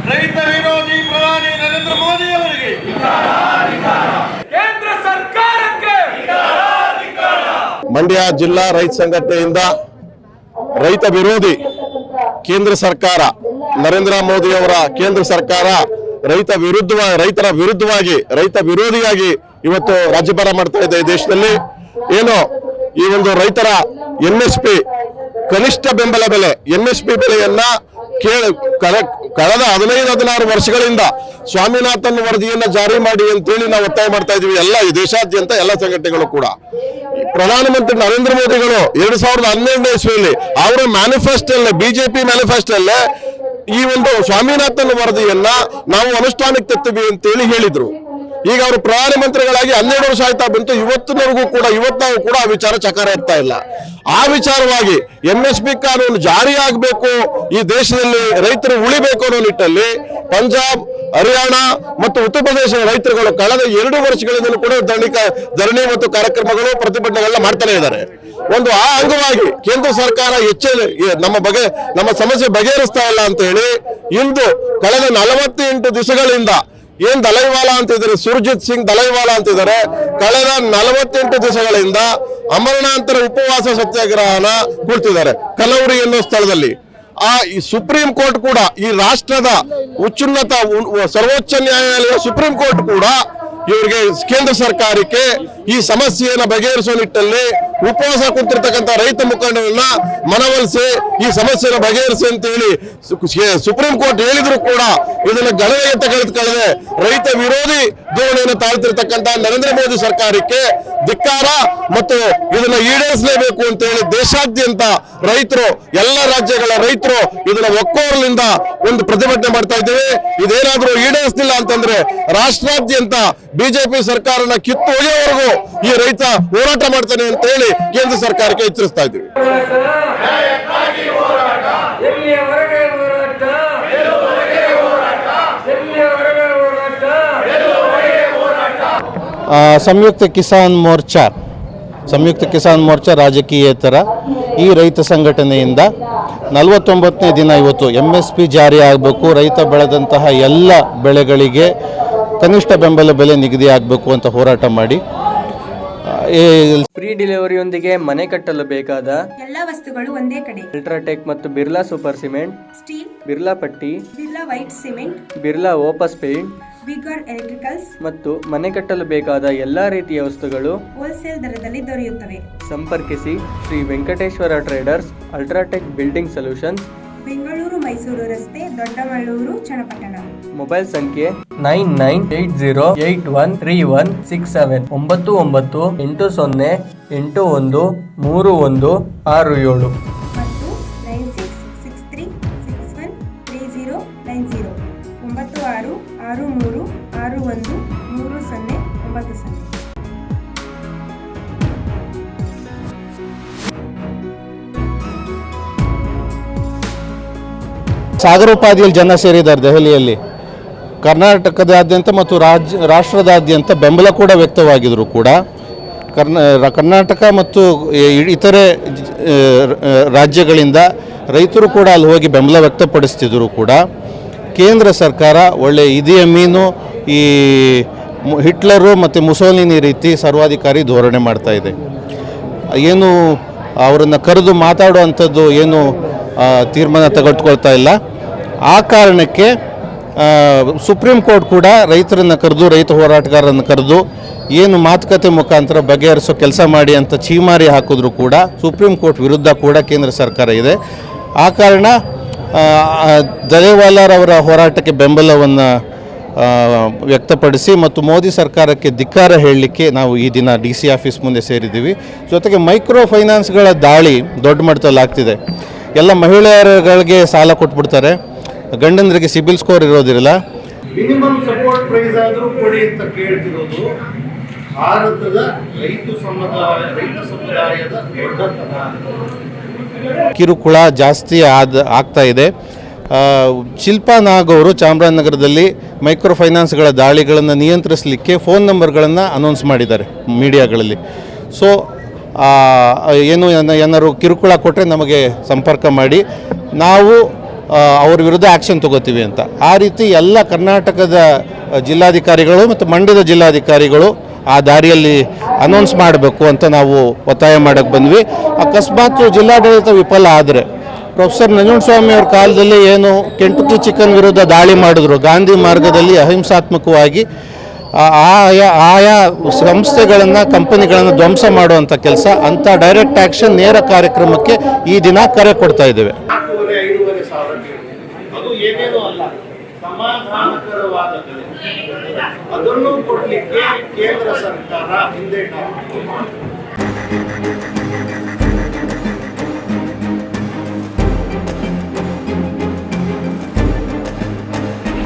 ರೈತ ವಿರೋಧಿ ಪ್ರಧಾನಿ ನರೇಂದ್ರ ಮೋದಿ ಅವರಿಗೆ, ಕೇಂದ್ರ ಸರ್ಕಾರಕ್ಕೆ. ಮಂಡ್ಯ ಜಿಲ್ಲಾ ರೈತ ಸಂಘಟನೆಯಿಂದ ರೈತ ವಿರೋಧಿ ಕೇಂದ್ರ ಸರ್ಕಾರ, ನರೇಂದ್ರ ಮೋದಿ ಅವರ ಕೇಂದ್ರ ಸರ್ಕಾರ ರೈತರ ವಿರುದ್ಧವಾಗಿ, ರೈತ ವಿರೋಧಿಯಾಗಿ ಇವತ್ತು ರಾಜ್ಯಭಾರ ಮಾಡ್ತಾ ಇದೆ. ದೇಶದಲ್ಲಿ ಏನು ಈ ಒಂದು ರೈತರ MSP ಕನಿಷ್ಠ ಬೆಂಬಲ ಬೆಲೆ, MSP ಬೆಲೆಯನ್ನ ಕಳೆದ 15-16 ವರ್ಷಗಳಿಂದ ಸ್ವಾಮಿನಾಥನ್ ವರದಿಯನ್ನ ಜಾರಿ ಮಾಡಿ ಅಂತೇಳಿ ನಾವು ಒತ್ತಾಯ ಮಾಡ್ತಾ ಇದೀವಿ. ಎಲ್ಲ ಈ ದೇಶಾದ್ಯಂತ ಎಲ್ಲ ಸಂಘಟನೆಗಳು ಕೂಡ. ಪ್ರಧಾನಮಂತ್ರಿ ನರೇಂದ್ರ ಮೋದಿಗಳು 2012ನೇ ಇಸ್ವಿಯಲ್ಲಿ ಅವರ ಮ್ಯಾನಿಫೆಸ್ಟೋಲ್ಲೇ, ಬಿಜೆಪಿ ಮ್ಯಾನಿಫೆಸ್ಟೋಲ್ಲೇ ಈ ಒಂದು ಸ್ವಾಮಿನಾಥನ್ ವರದಿಯನ್ನ ನಾವು ಅನುಷ್ಠಾನಕ್ಕೆ ತರ್ತೀವಿ ಅಂತೇಳಿ ಹೇಳಿದ್ರು. ಈಗ ಅವರು ಪ್ರಧಾನಮಂತ್ರಿಗಳಾಗಿ 12 ವರ್ಷ ಆಯ್ತಾ ಬಂತು. ಇವತ್ತಿನವರೆಗೂ ಕೂಡ ಆ ವಿಚಾರ ಚಕಾರ ಇರ್ತಾ ಇಲ್ಲ. ಆ ವಿಚಾರವಾಗಿ MSP ಕಾನೂನು ಜಾರಿಯಾಗಬೇಕು, ಈ ದೇಶದಲ್ಲಿ ರೈತರು ಉಳಿಬೇಕು ಅನ್ನೋ ನಿಟ್ಟಲ್ಲಿ ಪಂಜಾಬ್, ಹರಿಯಾಣ ಮತ್ತು ಉತ್ತರ ಪ್ರದೇಶದ ರೈತರುಗಳು ಕಳೆದ 2 ವರ್ಷಗಳಿಂದಲೂ ಕೂಡ ಧರಣಿ ಮತ್ತು ಕಾರ್ಯಕ್ರಮಗಳು, ಪ್ರತಿಭಟನೆಗಳನ್ನ ಮಾಡ್ತಾನೆ ಇದ್ದಾರೆ. ಒಂದು ಆ ಅಂಗವಾಗಿ ಕೇಂದ್ರ ಸರ್ಕಾರ ನಮ್ಮ ಸಮಸ್ಯೆ ಬಗೆಹರಿಸ್ತಾ ಇಲ್ಲ ಅಂತ ಹೇಳಿ ಇಂದು ಕಳೆದ 48 ದಿವಸಗಳಿಂದ ಏನ್ ದಲೈವಾಲಾ ಅಂತಿದ್ದಾರೆ, ಸುರ್ಜಿತ್ ಸಿಂಗ್ ದಲೈವಾಲಾ ಅಂತಿದ್ದಾರೆ, ಕಳೆದ 48 ದಿವಸಗಳಿಂದ ಅಮರಣಾಂತರ ಉಪವಾಸ ಸತ್ಯಾಗ್ರಹನ ಕೂರ್ತಿದ್ದಾರೆ ಕಲೌರಿ ಎನ್ನುವ ಸ್ಥಳದಲ್ಲಿ. ಈ ಸುಪ್ರೀಂ ಕೋರ್ಟ್ ಕೂಡ, ಈ ರಾಷ್ಟ್ರದ ಸರ್ವೋಚ್ಚ ನ್ಯಾಯಾಲಯ ಸುಪ್ರೀಂ ಕೋರ್ಟ್ ಕೂಡ ಇವರಿಗೆ, ಕೇಂದ್ರ ಸರ್ಕಾರಕ್ಕೆ ಈ ಸಮಸ್ಯೆಯನ್ನು ಬಗೆಹರಿಸುವ ನಿಟ್ಟಲ್ಲಿ ಉಪವಾಸ ಕುಂತಿರ್ತಕ್ಕಂಥ ರೈತ ಮುಖಂಡರನ್ನ ಮನವೊಲಿಸಿ ಈ ಸಮಸ್ಯೆಯನ್ನು ಬಗೆಹರಿಸಿ ಅಂತ ಹೇಳಿ ಸುಪ್ರೀಂ ಕೋರ್ಟ್ ಹೇಳಿದ್ರು ಕೂಡ ಇದನ್ನು ಗಣನೆಗೆ ತೆಗೆದುಕೊಳ್ಳದೆ ರೈತ ವಿರೋಧಿ ಧೋರಣೆಯನ್ನು ತಾಳ್ತಿರ್ತಕ್ಕಂಥ ನರೇಂದ್ರ ಮೋದಿ ಸರ್ಕಾರಕ್ಕೆ ಧಿಕ್ಕಾರ ಮತ್ತು ಇದನ್ನ ಈಡೇರಿಸಲೇಬೇಕು ಅಂತ ಹೇಳಿ ದೇಶಾದ್ಯಂತ ರೈತರು, ಎಲ್ಲ ರಾಜ್ಯಗಳ ರೈತರು ಇದನ್ನ ಒಕ್ಕೊರಲಿಂದ ಒಂದು ಪ್ರತಿಭಟನೆ ಮಾಡ್ತಾ ಇದ್ದೇವೆ. ಇದೇನಾದ್ರೂ ಈಡೇರಿಸಲಿಲ್ಲ ಅಂತಂದ್ರೆ ರಾಷ್ಟ್ರಾದ್ಯಂತ ಬಿಜೆಪಿ ಸರ್ಕಾರನ ಕಿತ್ತು ಒಗೆಯವರೆಗೂ ಈ ರೈತ ಹೋರಾಟ ಮಾಡ್ತಾನೆ ಅಂತ ಹೇಳಿ ಕೇಂದ್ರ ಸರ್ಕಾರಕ್ಕೆ ಎಚ್ಚರಿಸ್ತಾ ಇದ್ದೀವಿ. ಸಂಯುಕ್ತ ಕಿಸಾನ್ ಮೋರ್ಚಾ ರಾಜಕೀಯೇತರ ಈ ರೈತ ಸಂಘಟನೆಯಿಂದ 49ನೇ ದಿನ ಇವತ್ತು MSP ಜಾರಿ ಆಗಬೇಕು, ರೈತ ಬೆಳೆದಂತಹ ಎಲ್ಲ ಬೆಳೆಗಳಿಗೆ ಕನಿಷ್ಠ ಬೆಂಬಲ ಬೆಲೆ ನಿಗದಿ ಆಗಬೇಕು ಅಂತ ಹೋರಾಟ ಮಾಡಿ ಫ್ರೀ ಡೆಲಿವರಿಯೊಂದಿಗೆ ಮನೆ ಕಟ್ಟಲು ಬೇಕಾದ ಎಲ್ಲ ವಸ್ತುಗಳು ಒಂದೇ ಕಡೆ. ಅಲ್ಟ್ರಾಟೆಕ್ ಮತ್ತು Birla super cement, steel, Birla ಪಟ್ಟಿ, Birla white cement, Birla ಓಪಸ್ paint, vigour electricals ಮತ್ತು ಮನೆ ಕಟ್ಟಲು ಬೇಕಾದ ಎಲ್ಲಾ ರೀತಿಯ ವಸ್ತುಗಳು ಹೋಲ್ಸೇಲ್ ದರದಲ್ಲಿ ದೊರೆಯುತ್ತವೆ. ಸಂಪರ್ಕಿಸಿ Shri Venkateshwara traders, UltraTech building solutions, Bengaluru Mysuru ರಸ್ತೆ, ದೊಡ್ಡಮಳ್ಳೂರು, ಚನ್ನಪಟ್ಟಣ. ಮೊಬೈಲ್ ಸಂಖ್ಯೆ 9980813167 9980813167 ಮತ್ತು 9663613090 9663613090. ಸಾಗರೋಪಾದಿಯಲ್ಲಿ ಜನ ಸೇರಿದ್ದಾರೆ. ದೆಹಲಿಯಲ್ಲಿ ಕರ್ನಾಟಕದಾದ್ಯಂತ ಮತ್ತು ರಾಷ್ಟ್ರದಾದ್ಯಂತ ಬೆಂಬಲ ಕೂಡ ವ್ಯಕ್ತವಾಗಿದ್ರು ಕೂಡ ಕರ್ನಾಟಕ ಮತ್ತು ಇತರೆ ರಾಜ್ಯಗಳಿಂದ ರೈತರು ಕೂಡ ಅಲ್ಲಿ ಹೋಗಿ ಬೆಂಬಲ ವ್ಯಕ್ತಪಡಿಸ್ತಿದ್ರು ಕೂಡ ಕೇಂದ್ರ ಸರ್ಕಾರ ಒಳ್ಳೆ ಇದಿ ಅಮೀನು, ಈ ಹಿಟ್ಲರು ಮತ್ತು ಮುಸೋಲಿನಿ ರೀತಿ ಸರ್ವಾಧಿಕಾರಿ ಧೋರಣೆ ಮಾಡ್ತಾ ಇದೆ. ಏನು ಅವರನ್ನು ಕರೆದು ಮಾತಾಡುವಂಥದ್ದು ಏನು ತೀರ್ಮಾನ ತೆಗೆದುಕೊಳ್ತಾ ಇಲ್ಲ. ಆ ಕಾರಣಕ್ಕೆ ಸುಪ್ರೀಂ ಕೋರ್ಟ್ ಕೂಡ ರೈತ ಹೋರಾಟಗಾರರನ್ನು ಕರೆದು ಏನು ಮಾತುಕತೆ ಮುಖಾಂತರ ಬಗೆಹರಿಸೋ ಕೆಲಸ ಮಾಡಿ ಅಂತ ಛೀಮಾರಿ ಹಾಕಿದ್ರು ಕೂಡ ಸುಪ್ರೀಂ ಕೋರ್ಟ್ ವಿರುದ್ಧ ಕೂಡ ಕೇಂದ್ರ ಸರ್ಕಾರ ಇದೆ. ಆ ಕಾರಣ ದಲೇವಾಲಾರವರ ಹೋರಾಟಕ್ಕೆ ಬೆಂಬಲವನ್ನು ವ್ಯಕ್ತಪಡಿಸಿ ಮತ್ತು ಮೋದಿ ಸರ್ಕಾರಕ್ಕೆ ಧಿಕ್ಕಾರ ಹೇಳಲಿಕ್ಕೆ ನಾವು ಈ ದಿನ DC ಆಫೀಸ್ ಮುಂದೆ ಸೇರಿದ್ದೀವಿ. ಜೊತೆಗೆ ಮೈಕ್ರೋ ಫೈನಾನ್ಸ್ಗಳ ದಾಳಿ ದೊಡ್ಡ ಮಟ್ಟದಲ್ಲಿ ಆಗ್ತಿದೆ. ಎಲ್ಲ ಮಹಿಳೆಯರುಗಳಿಗೆ ಸಾಲ ಕೊಟ್ಬಿಡ್ತಾರೆ, ಗಂಡಂದರಿಗೆ ಸಿಬಿಲ್ ಸ್ಕೋರ್ ಇರೋದಿರಲ್ಲ. ಮಿನಿಮಮ್ ಸಪೋರ್ಟ್ ಪ್ರೈಸ್ ಆದರೂ ಕೊಡಿ ಅಂತ ಕೇಳ್ತಿರೋದು ಭಾರತದ ರೈತ ಸಮುದಾಯದ ದೊಡ್ಡತನ. ಕಿರುಕುಳ ಜಾಸ್ತಿ ಆಗ್ತಾ ಇದೆ. ಶಿಲ್ಪಾ ನಾಗ್ ಅವರು ಚಾಮರಾಜನಗರದಲ್ಲಿ ಮೈಕ್ರೋ ಫೈನಾನ್ಸ್ಗಳ ದಾಳಿಗಳನ್ನು ನಿಯಂತ್ರಿಸಲಿಕ್ಕೆ ಫೋನ್ ನಂಬರ್ಗಳನ್ನು ಅನೌನ್ಸ್ ಮಾಡಿದ್ದಾರೆ ಮೀಡಿಯಾಗಳಲ್ಲಿ. ಸೊ ಏನಾದ್ರು ಕಿರುಕುಳ ಕೊಟ್ಟರೆ ನಮಗೆ ಸಂಪರ್ಕ ಮಾಡಿ, ನಾವು ಅವ್ರ ವಿರುದ್ಧ ಆ್ಯಕ್ಷನ್ ತಗೋತೀವಿ ಅಂತ. ಆ ರೀತಿ ಎಲ್ಲ ಕರ್ನಾಟಕದ ಜಿಲ್ಲಾಧಿಕಾರಿಗಳು ಮತ್ತು ಮಂಡ್ಯದ ಜಿಲ್ಲಾಧಿಕಾರಿಗಳು ಆ ದಾರಿಯಲ್ಲಿ ಅನೌನ್ಸ್ ಮಾಡಬೇಕು ಅಂತ ನಾವು ಒತ್ತಾಯ ಮಾಡೋಕ್ಕೆ ಬಂದ್ವಿ. ಅಕಸ್ಮಾತ್ ಜಿಲ್ಲಾಡಳಿತ ವಿಫಲ ಆದರೆ ಪ್ರೊಫೆಸರ್ ನಂಜುಂಡಸ್ವಾಮಿ ಅವ್ರ ಕಾಲದಲ್ಲಿ ಏನು ಕೆಂಟುಕಿ ಚಿಕನ್ ವಿರುದ್ಧ ದಾಳಿ ಮಾಡಿದ್ರು, ಗಾಂಧಿ ಮಾರ್ಗದಲ್ಲಿ ಅಹಿಂಸಾತ್ಮಕವಾಗಿ ಆಯಾ ಸಂಸ್ಥೆಗಳನ್ನು ಕಂಪನಿಗಳನ್ನು ಧ್ವಂಸ ಮಾಡುವಂಥ ಕೆಲಸ, ಅಂಥ ಡೈರೆಕ್ಟ್ ಆ್ಯಕ್ಷನ್ ನೇರ ಕಾರ್ಯಕ್ರಮಕ್ಕೆ ಈ ದಿನ ಕರೆ ಕೊಡ್ತಾ ಇದ್ದೇವೆ. 4,500 ಸಾವಿರ ಅದು ಏನೇನೂ ಅಲ್ಲ, ಸಮಾಧಾನಕರವಾದ ಬೆಲೆ. ಅದನ್ನು ಕೊಡಲಿಕ್ಕೆ ಕೇಂದ್ರ ಸರ್ಕಾರ ಹಿಂದೆ